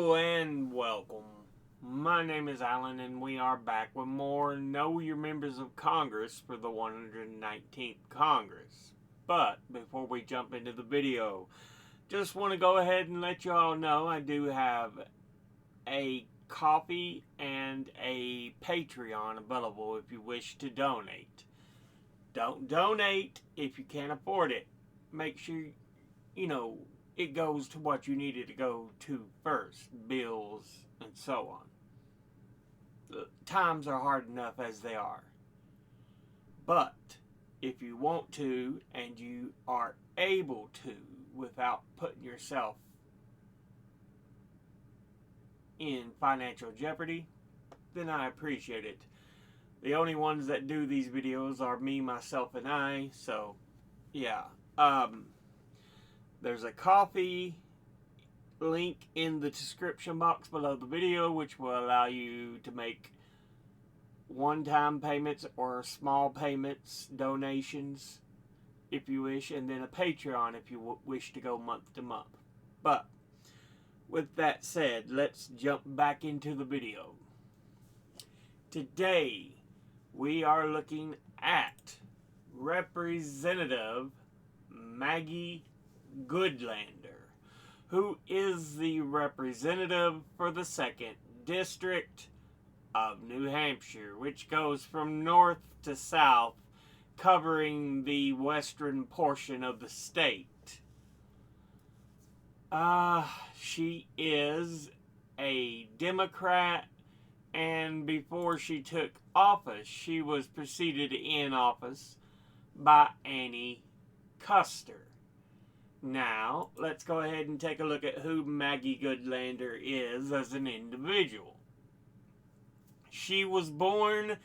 Hello and welcome. My name is Alan and we are back with more Know Your Members of Congress for the 119th Congress. But before we jump into the video, just want to go ahead and let you all know I do have a Ko-fi and a Patreon available if you wish to donate. Don't donate if you can't afford it. Make sure, it goes to what you need it to go to first, bills and so on. The times are hard enough as they are. But if you want to and you are able to without putting yourself in financial jeopardy, then I appreciate it. The only ones that do these videos are me, myself, and I, so yeah. There's a Ko-fi link in the description box below the video, which will allow you to make one-time payments or small payments, donations, if you wish, and then a Patreon if you wish to go month to month. But with that said, let's jump back into the video. Today, we are looking at Representative Maggie Goodlander, who is the representative for the 2nd District of New Hampshire, which goes from north to south, covering the western portion of the state. She is a Democrat, and before she took office, she was preceded in office by Annie Custer. Now, let's go ahead and take a look at who Maggie Goodlander is as an individual. She was born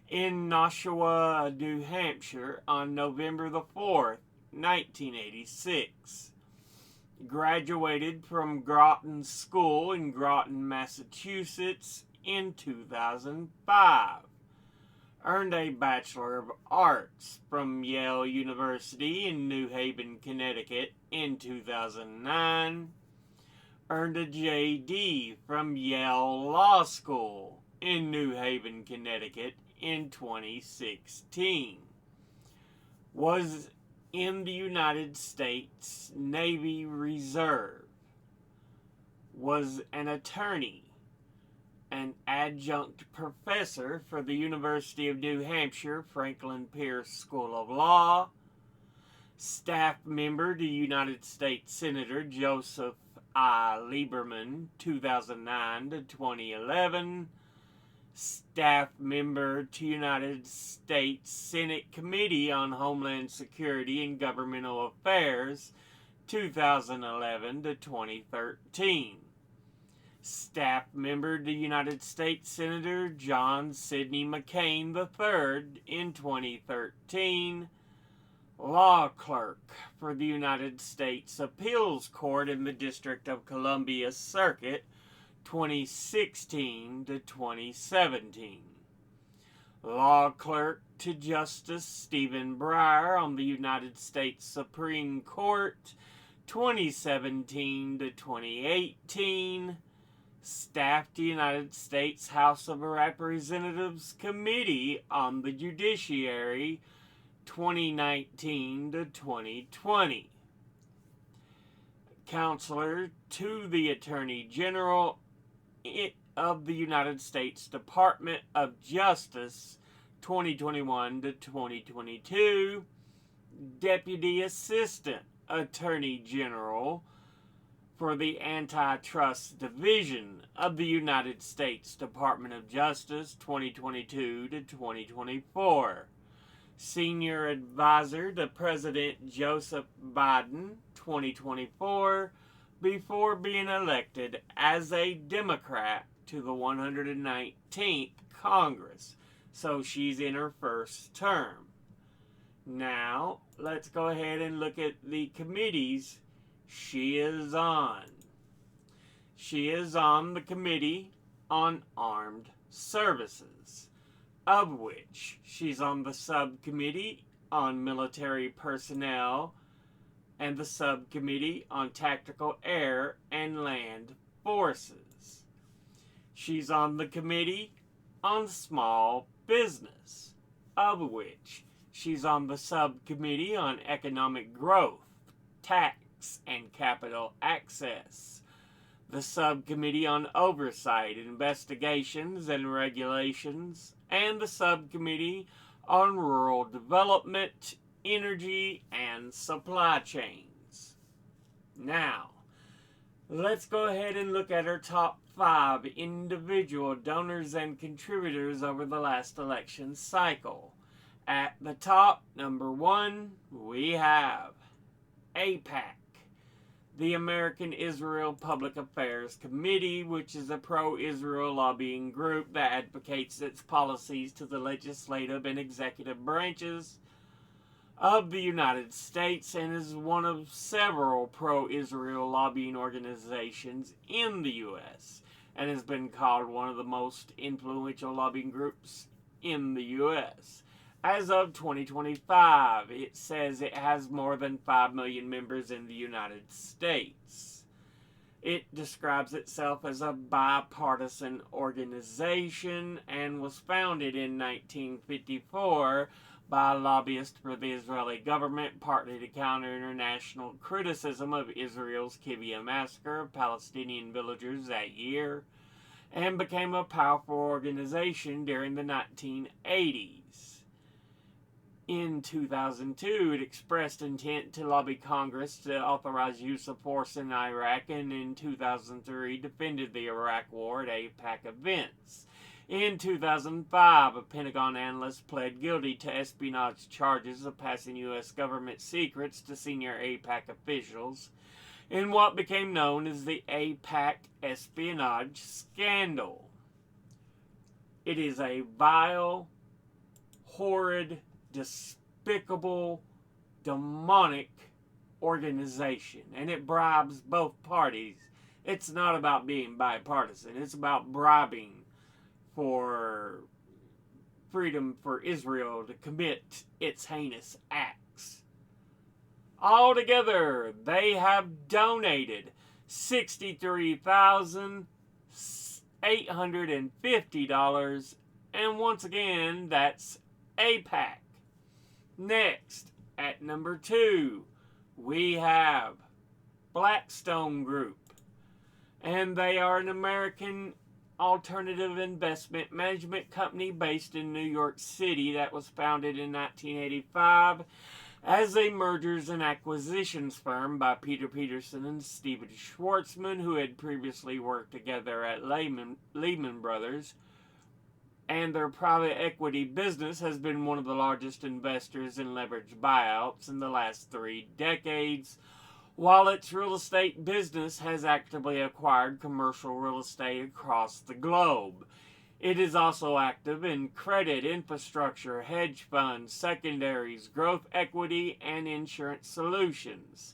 in Nashua, New Hampshire on November the 4th, 1986. Graduated from Groton School in Groton, Massachusetts in 2005. Earned a Bachelor of Arts from Yale University in New Haven, Connecticut in 2009. Earned a JD from Yale Law School in New Haven, Connecticut in 2016. Was in the United States Navy Reserve. Was an attorney. An adjunct professor for the University of New Hampshire Franklin Pierce School of Law, staff member to United States Senator Joseph I. Lieberman, 2009 to 2011, staff member to United States Senate Committee on Homeland Security and Governmental Affairs, 2011 to 2013. Staff member to United States Senator John Sidney McCain III in 2013. Law clerk for the United States Appeals Court in the District of Columbia Circuit, 2016 to 2017. Law clerk to Justice Stephen Breyer on the United States Supreme Court, 2017 to 2018. Staffed United States House of Representatives Committee on the Judiciary, 2019 to 2020. Counselor to the Attorney General of the United States Department of Justice, 2021 to 2022. Deputy Assistant Attorney General for the Antitrust Division of the United States Department of Justice, 2022 to 2024. Senior Advisor to President Joseph Biden, 2024, before being elected as a Democrat to the 119th Congress. So she's in her first term. Now, let's go ahead and look at the committees she is on. She is on the Committee on Armed Services, of which she's on the Subcommittee on Military Personnel and the Subcommittee on Tactical Air and Land Forces. She's on the Committee on Small Business, of which she's on the Subcommittee on Economic Growth, Tax, and Capital Access, the Subcommittee on Oversight, Investigations, and Regulations, and the Subcommittee on Rural Development, Energy, and Supply Chains. Now, let's go ahead and look at our top 5 individual donors and contributors over the last election cycle. At the top, number 1, we have AIPAC, the American Israel Public Affairs Committee, which is a pro-Israel lobbying group that advocates its policies to the legislative and executive branches of the United States and is one of several pro-Israel lobbying organizations in the U.S. and has been called one of the most influential lobbying groups in the U.S. As of 2025, it says it has more than 5 million members in the United States. It describes itself as a bipartisan organization and was founded in 1954 by a lobbyist for the Israeli government, partly to counter international criticism of Israel's Kibbutz massacre of Palestinian villagers that year, and became a powerful organization during the 1980s. In 2002, it expressed intent to lobby Congress to authorize use of force in Iraq, and in 2003 defended the Iraq War at AIPAC events. In 2005, a Pentagon analyst pled guilty to espionage charges of passing U.S. government secrets to senior AIPAC officials in what became known as the AIPAC espionage scandal. It is a vile, horrid, despicable, demonic organization, and it bribes both parties. It's not about being bipartisan. It's about bribing for freedom for Israel to commit its heinous acts. Altogether, they have donated $63,850, and once again, that's AIPAC. Next, at number 2, we have Blackstone Group, and they are an American alternative investment management company based in New York City that was founded in 1985 as a mergers and acquisitions firm by Peter Peterson and Stephen Schwarzman, who had previously worked together at Lehman Brothers. And their private equity business has been one of the largest investors in leveraged buyouts in the last 3 decades, while its real estate business has actively acquired commercial real estate across the globe. It is also active in credit, infrastructure, hedge funds, secondaries, growth equity, and insurance solutions.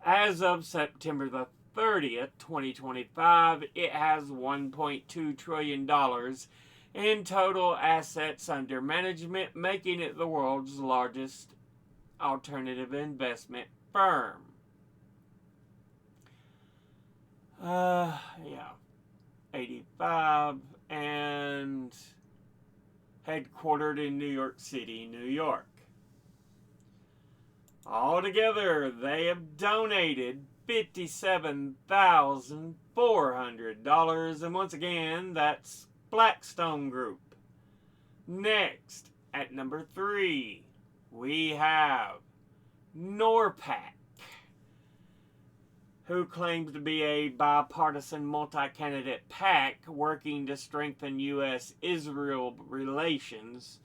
As of September the 30th, 2025, it has $1.2 trillion in total assets under management, making it the world's largest alternative investment firm. 85, and headquartered in New York City, New York. Altogether, they have donated $57,400, and once again, that's Blackstone Group. Next, at number 3, we have NORPAC, who claims to be a bipartisan multi-candidate PAC working to strengthen U.S.-Israel relations,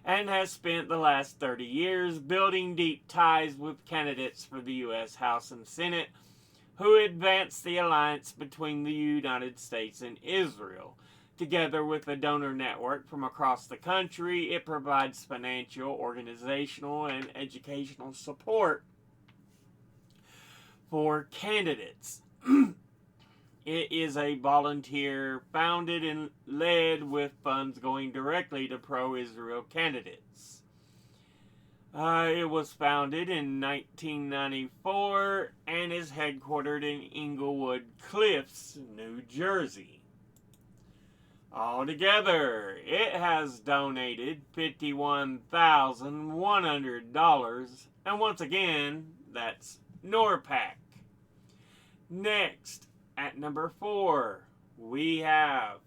and has spent the last 30 years building deep ties with candidates for the U.S. House and Senate who advance the alliance between the United States and Israel. Together with a donor network from across the country, it provides financial, organizational, and educational support for candidates. It is a volunteer founded and led with funds going directly to pro-Israel candidates. It was founded in 1994 and is headquartered in Englewood Cliffs, New Jersey. Altogether, it has donated $51,100. And once again, that's NORPAC. Next, at number 4, we have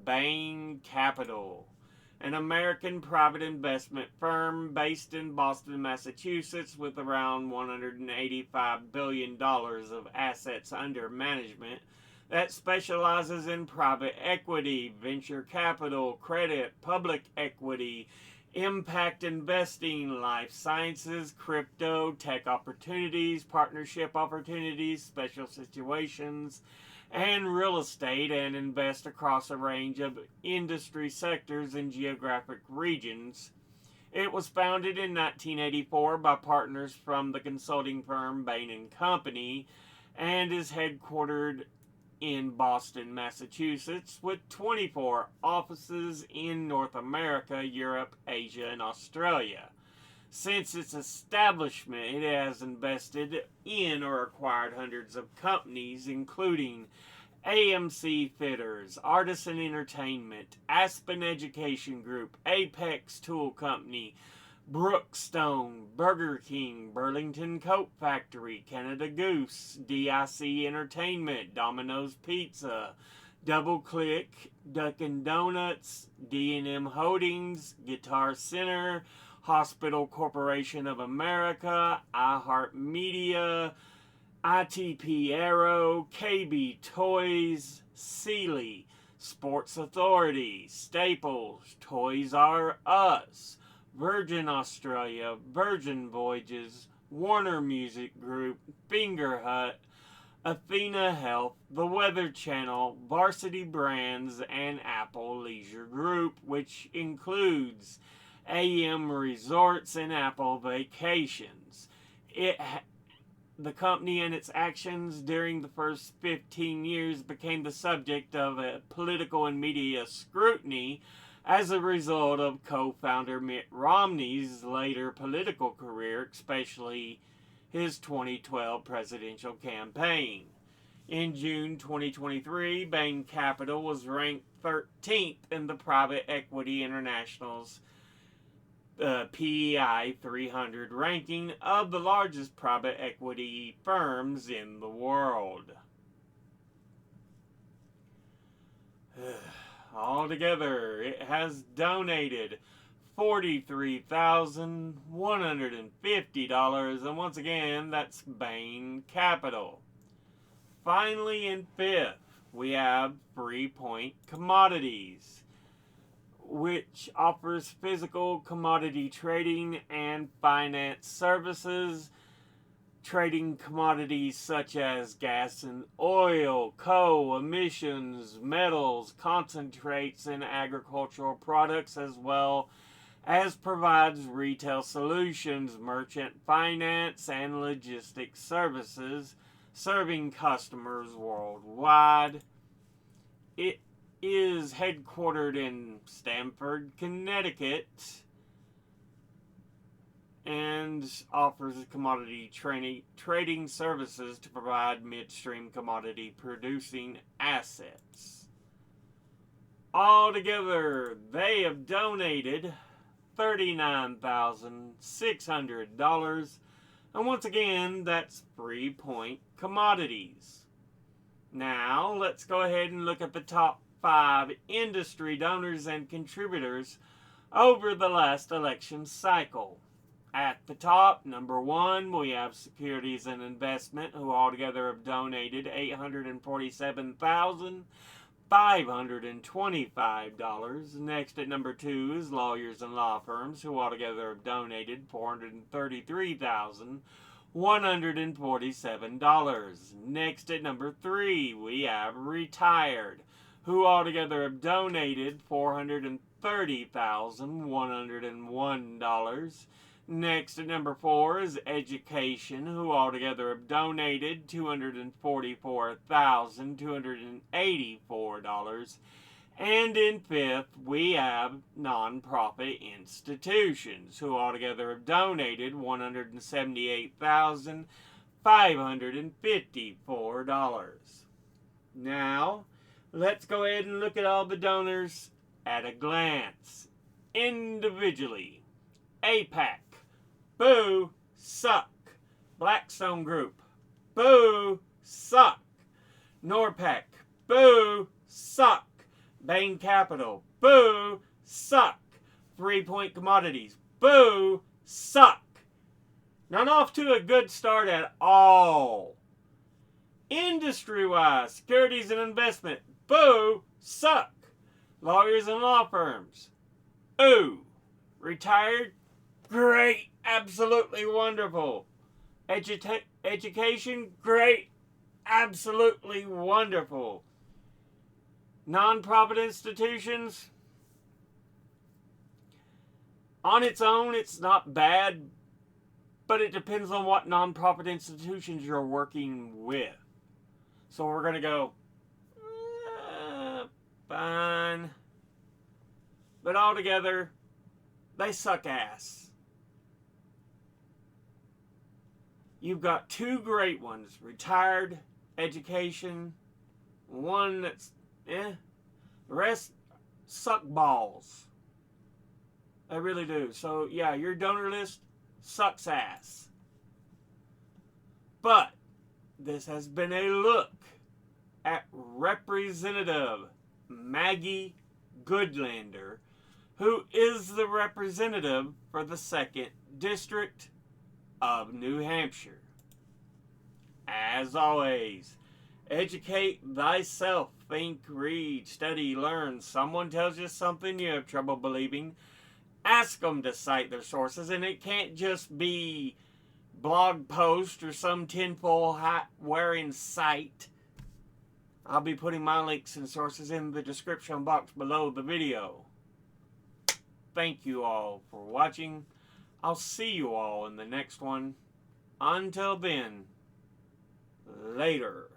Bain Capital, an American private investment firm based in Boston, Massachusetts, with around $185 billion of assets under management that specializes in private equity, venture capital, credit, public equity, impact investing, life sciences, crypto, tech opportunities, partnership opportunities, special situations, and real estate, and invest across a range of industry sectors and geographic regions. It was founded in 1984 by partners from the consulting firm Bain & Company and is headquartered in Boston, Massachusetts, with 24 offices in North America, Europe, Asia, and Australia. Since its establishment, it has invested in or acquired hundreds of companies, including AMC Fitters, Artisan Entertainment, Aspen Education Group, Apex Tool Company, Brookstone, Burger King, Burlington Coat Factory, Canada Goose, DIC Entertainment, Domino's Pizza, Double Click, Dunkin' Donuts, D&M Holdings, Guitar Center, Hospital Corporation of America, iHeartMedia, ITP Aero, KB Toys, Sealy, Sports Authority, Staples, Toys R Us, Virgin Australia, Virgin Voyages, Warner Music Group, Finger Hut, Athena Health, The Weather Channel, Varsity Brands, and Apple Leisure Group, which includes AM Resorts and Apple Vacations. The company and its actions during the first 15 years became the subject of a political and media scrutiny as a result of co-founder Mitt Romney's later political career, especially his 2012 presidential campaign. In June 2023, Bain Capital was ranked 13th in the Private Equity International's PEI 300 ranking of the largest private equity firms in the world. Altogether, it has donated $43,150, and once again, that's Bain Capital. Finally, in 5th, we have Free Point Commodities, which offers physical commodity trading and finance services, trading commodities such as gas and oil, coal, emissions, metals, concentrates, and agricultural products, as well as provides retail solutions, merchant finance, and logistics services, serving customers worldwide. It is headquartered in Stamford, Connecticut, and offers commodity trading services to provide midstream commodity producing assets. Altogether, they have donated $39,600, and once again, that's Free Point Commodities. Now, let's go ahead and look at the top 5 industry donors and contributors over the last election cycle. At the top, number 1, we have Securities and Investment, who altogether have donated $847,525. Next at number 2 is Lawyers and Law Firms, who altogether have donated $433,147. Next at number 3, we have Retired, who altogether have donated $430,101. Next at number 4 is Education, who altogether have donated $244,284. And in 5th, we have Nonprofit Institutions, who altogether have donated $178,554. Now, Let's go ahead and look at all the donors at a glance. Individually. APAC. Boo. Suck. Blackstone Group. Boo. Suck. NORPAC. Boo. Suck. Bain Capital. Boo. Suck. 3 Point Commodities. Boo. Suck. Not off to a good start at all. Industry-wise, securities and investment. Boo. Suck. Lawyers and law firms. Ooh. Retired. Great. Absolutely wonderful. Education. Great. Absolutely wonderful. Non-profit institutions. On its own, it's not bad, but it depends on what non-profit institutions you're working with. So we're going to go, fine. But altogether, they suck ass. You've got two great ones, retired, education, one that's, the rest suck balls. They really do. So, yeah, your donor list sucks ass. But this has been a look at Representative Maggie Goodlander, who is the representative for the 2nd District of New Hampshire. As always, educate thyself, think, read, study, learn. Someone tells you something you have trouble believing, ask them to cite their sources, and it can't just be blog post or some tinfoil hat wearing site. I'll be putting my links and sources in the description box below the video. Thank you all for watching. I'll see you all in the next one. Until then, later.